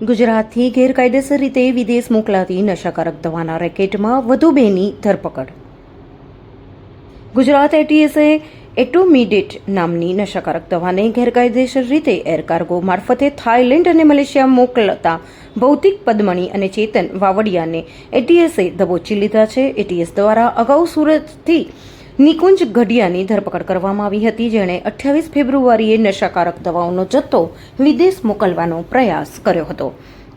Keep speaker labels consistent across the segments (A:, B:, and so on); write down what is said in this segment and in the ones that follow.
A: ગુજરાતથી ગેરકાયદેસર રીતે વિદેશ મોકલાતી નશાકારક દવાના રેકેટમાં વધુ બેની ધરપકડ. ગુજરાત એટીએસે એટોમિડેટ નામની નશાકારક દવાને ગેરકાયદેસર રીતે એર કાર્ગો મારફતે થાઇલેન્ડ અને મલેશિયા મોકલતા ભૌતિક પદ્મણી અને ચેતન વાવડિયાને એટીએસે દબોચી લીધા છે. એટીએસ દ્વારા અગાઉ સુરતથી નિકુંજ ગઢિયાની ધરપકડ કરવામાં આવી હતી, જેણે 28 ફેબ્રુઆરીએ નશાકારક દવાઓનો જથ્થો વિદેશ મોકલવાનો પ્રયાસ કર્યો હતો.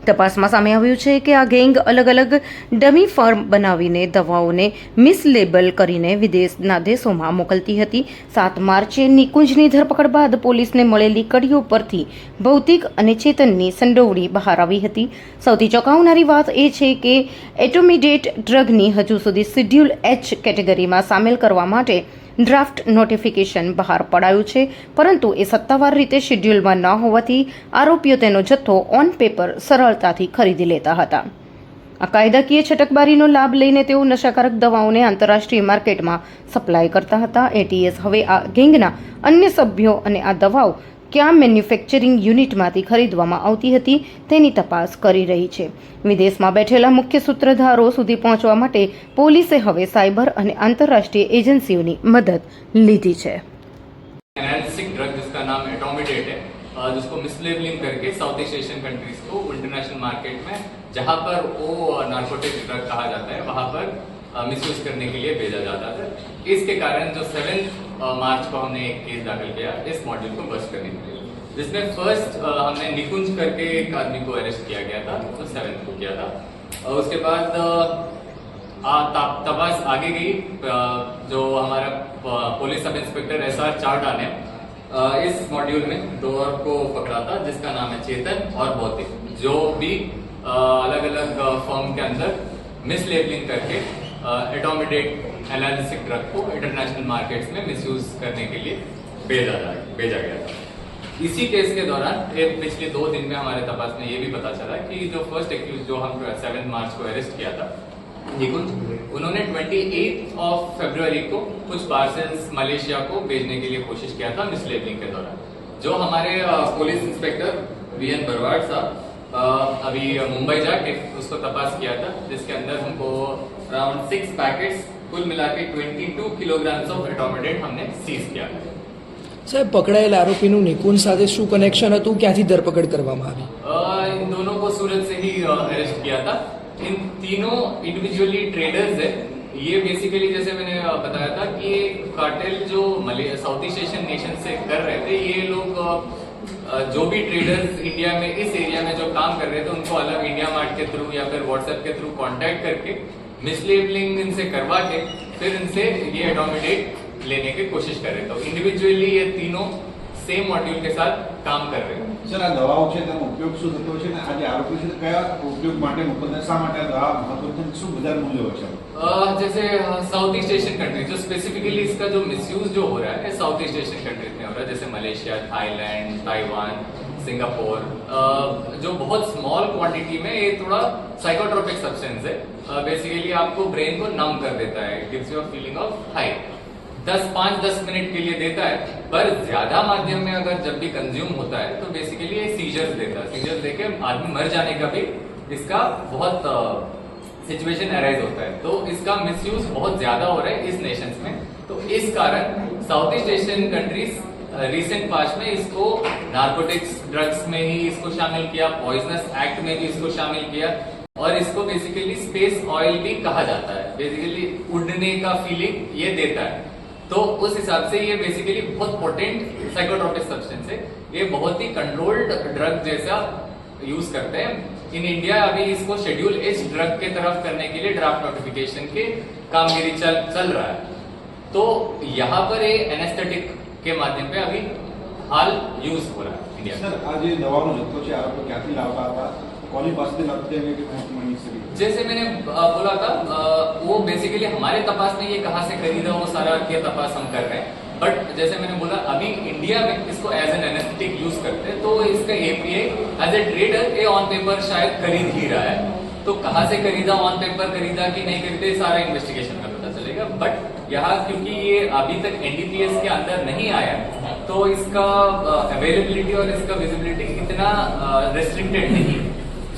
A: તપાસમાં સામે આવ્યું છે કે આ ગેંગ અલગ અલગ ડમી ફર્મ બનાવીને દવાઓને મિસલેબલ કરીને વિદેશના દેશોમાં મોકલતી હતી. 7 માર્ચે નિકુંજની ધરપકડ બાદ પોલીસને મળેલી કડીઓ પરથી ભૌતિક અને ચેતનની સંડોવણી બહાર આવી હતી. સૌથી ચોંકાવનારી વાત એ છે કે એટોમિડેટ ડ્રગની હજુ સુધી શેડ્યુલ એચ કેટેગરીમાં સામેલ કરવા માટે ડ્રાફ્ટ નોટિફિકેશન બહાર પડાયું છે, પરંતુ એ સત્તાવાર રીતે શેડ્યુલમાં ન હોવાથી આરોપીઓ તેનો જથ્થો ઓન પેપર સરળતાથી ખરીદી લેતા હતા. આ કાયદાકીય છટકબારીનો લાભ લઈને તેઓ નશાકારક દવાઓને આંતરરાષ્ટ્રીય માર્કેટમાં સપ્લાય કરતા હતા. એટીએસ હવે આ ગેંગના અન્ય સભ્યો અને આ દવાઓ ક્યાં મેન્યુફેક્ચરિંગ યુનિટમાંથી ખરીદવામાં આવતી હતી તેની તપાસ કરી રહી છે. વિદેશમાં બેઠેલા મુખ્ય સૂત્રધારો સુધી પહોંચવા માટે પોલીસે હવે સાયબર અને આંતરરાષ્ટ્રીય એજન્સીઓની મદદ લીધી છે.
B: एनालिसिक ड्रग जिसका नाम एटोमिडेट है, जिसको मिसलेबलिंग करके साउथ ईस्ट एशियन कंट्रीज को इंटरनेशनल मार्केट में जहां पर वो नार्कोटिक ड्रग कहा जाता है वहां पर मिसयूज करने के लिए भेजा जाता था. इसके कारण जो 7 मार्च को हमने एक केस दाखिल किया इस मॉड्यूल को बस्ट करने के लिए, जिसमें फर्स्ट हमने निकुंज करके एक आदमी को अरेस्ट किया गया था, तो 7 को किया था. उसके बाद तपास आगे गई. जो हमारा पुलिस सब इंस्पेक्टर SR चार्टा ने इस मॉड्यूल में 2 और को पकड़ा था, जिसका नाम है चेतन और भौतिक, जो भी अलग अलग फर्म के अंदर मिसलेबलिंग करके एटोमिडेट एनालिसिक ड्रग को इंटरनेशनल मार्केट्स में मिसयूज करने के लिए भेजा गया था. इसी केस के दौरान पिछले 2 दिन में हमारे तपास में ये भी पता चला कि जो फर्स्ट एक्यूज जो हम 7 मार्च को अरेस्ट किया था निकुंज, उन्होंने 28 फरवरी को कुछ पार्सल्स मलेशिया को भेजने के लिए कोशिश किया था मिसलेबलिंग के दौरान. जो हमारे पुलिस इंस्पेक्टर VN बरवाड़ साहब अभी मुंबई जाके उसको तपास किया था, जिसके अंदर हमको अराउंड 6 पैकेट्स कुल मिला के 22 किलोग्राम्स ऑफ एटोमिडेट हमने सीज किया था.
C: સાહેબ, પકડાયેલા આરોપીનું નિકુંજ સાથે શું કનેક્શન હતું, ક્યાંથી ધરપકડ કરવામાં આવી?
B: इन दोनों को सूरत से ही अरेस्ट किया था. इन तीनों इंडिविजुअली ट्रेडर्स है. ये बेसिकली जैसे मैंने बताया था कि कार्टेल जो साउथ ईस्ट एशियन नेशन से कर रहे थे, ये लोग जो भी ट्रेडर्स इंडिया में इस एरिया में जो काम कर रहे थे उनको अलग इंडिया मार्ट के थ्रू या फिर व्हाट्सएप के थ्रू कांटेक्ट करके मिसलेबलिंग इनसे करवा के फिर इनसे ये एटोमिडेट लेने की कोशिश कर रहे थे. इंडिविजुअली ये तीनों सेम मॉड्यूल के साथ काम कर रहे हैं.
D: સર, આ દવાઓ છે તેનો ઉપયોગ શું થતો છે ને આજે આરોપી છે કયા ઉપયોગ માટે મોકલતા, શા માટે આ દવા મહત્વની છે, શું બજાર मूल्य હોય છે?
B: जैसे साउथ ईस्ट एशियन कंट्रीज जो स्पेसिफिकली इसका जो मिसयूज जो हो रहा है साउथ ईस्ट एशियन कंट्रीज में हो रहा है, जैसे मलेशिया, थाईलैंड, ताइवान, सिंगापुर, जो बहुत स्मॉल क्वांटिटी में ये थोड़ा साइकोट्रोपिक सब्सटेंस है. बेसिकली आपको ब्रेन को नम कर देता है, gives you a feeling of high. 5-10 minute के लिए देता है, पर ज्यादा माध्यम में अगर जब भी कंज्यूम होता है तो बेसिकली ये सीजर्स देता है. सीजर्स देके आदमी मर जाने का भी इसका बहुत सिचुएशन अराइज होता है. तो इसका मिसयूज बहुत ज्यादा हो रहा है इस नेशंस में. तो इस कारण south east Asian countries recent past में इसको नार्कोटिक्स ड्रग्स में ही इसको शामिल किया, पॉइजनस एक्ट में भी इसको शामिल किया, और इसको बेसिकली स्पेस ऑयल भी कहा जाता है. बेसिकली उड़ने का फीलिंग ये देता है. तो उस हिसाब से ये बेसिकली बहुत पोटेंट साइकोट्रोपिक सब्सटेंस है. ये बहुत ही कंट्रोल्ड ड्रग जैसा यूज करते हैं. इन इंडिया अभी इसको शेड्यूल एच ड्रग के तरफ करने के लिए ड्राफ्ट नोटिफिकेशन के कामगिरी चल रहा है. तो यहाँ पर ये एनेस्थेटिक के माध्यम पे अभी हाल यूज हो रहा है इंडिया.
D: સર, આ જે દવાનો જથ્થો છે આરોપી ક્યાંથી લાવતા હતા, કોની પાસેથી લાવતા હતા કે પહોંચ મળી શકે?
B: जैसे मैंने बोला था, वो बेसिकली हमारे तपास में ये कहाँ से खरीदा वो सारा के तपास हम कर रहे हैं. बट जैसे मैंने बोला अभी इंडिया में इसको एज एन एनेस्थेटिक यूज करते हैं, तो इसका API एज ए ट्रेडर ये ऑन पेपर शायद खरीद ही रहा है. तो कहाँ से खरीदा, ऑन पेपर खरीदा कि नहीं खरीदे, सारा इन्वेस्टिगेशन में पता चलेगा. बट यहाँ क्योंकि ये अभी तक NDPS के अंदर नहीं आया, तो इसका अवेलेबिलिटी और इसका विजिबिलिटी इतना रेस्ट्रिक्टेड नहीं है.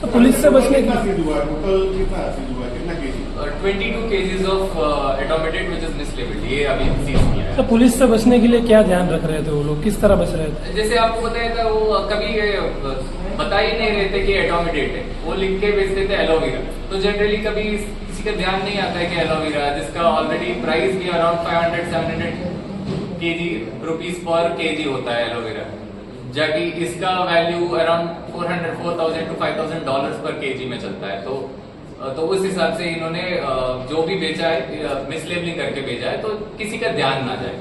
E: तो पुलिस से बचने
D: कितना
E: की
D: सीज हुआ है? टोटल कितना सीज हुआ है? कितना KG?
B: 22 kgs of automated which is mislabelled, ये अभी सीज किया है।
E: तो पुलिस से बचने के लिए क्या ध्यान रख रहे थे वो लोग, किस तरह बच रहे थे?
B: जैसे आपको बताया था, वो कभी बता ही नहीं रहे थे कि एटोमेटेड है, वो लिख के बेचते थे एलोवेरा। तो जनरली कभी किसी का ध्यान नहीं आता है कि एलोवेरा, जिसका ऑलरेडी प्राइस भी अराउंड 500-700 रुपीज पर केजी होता है एलोवेरा, जबकि इसका वैल्यू अराउंड 4,000 to $5,000 पर केजी में चलता है। तो उस हिसाब से इन्होंने जो भी बेचा है मिसलेबलिंग करके बेचा है, तो किसी का ध्यान ना जाए।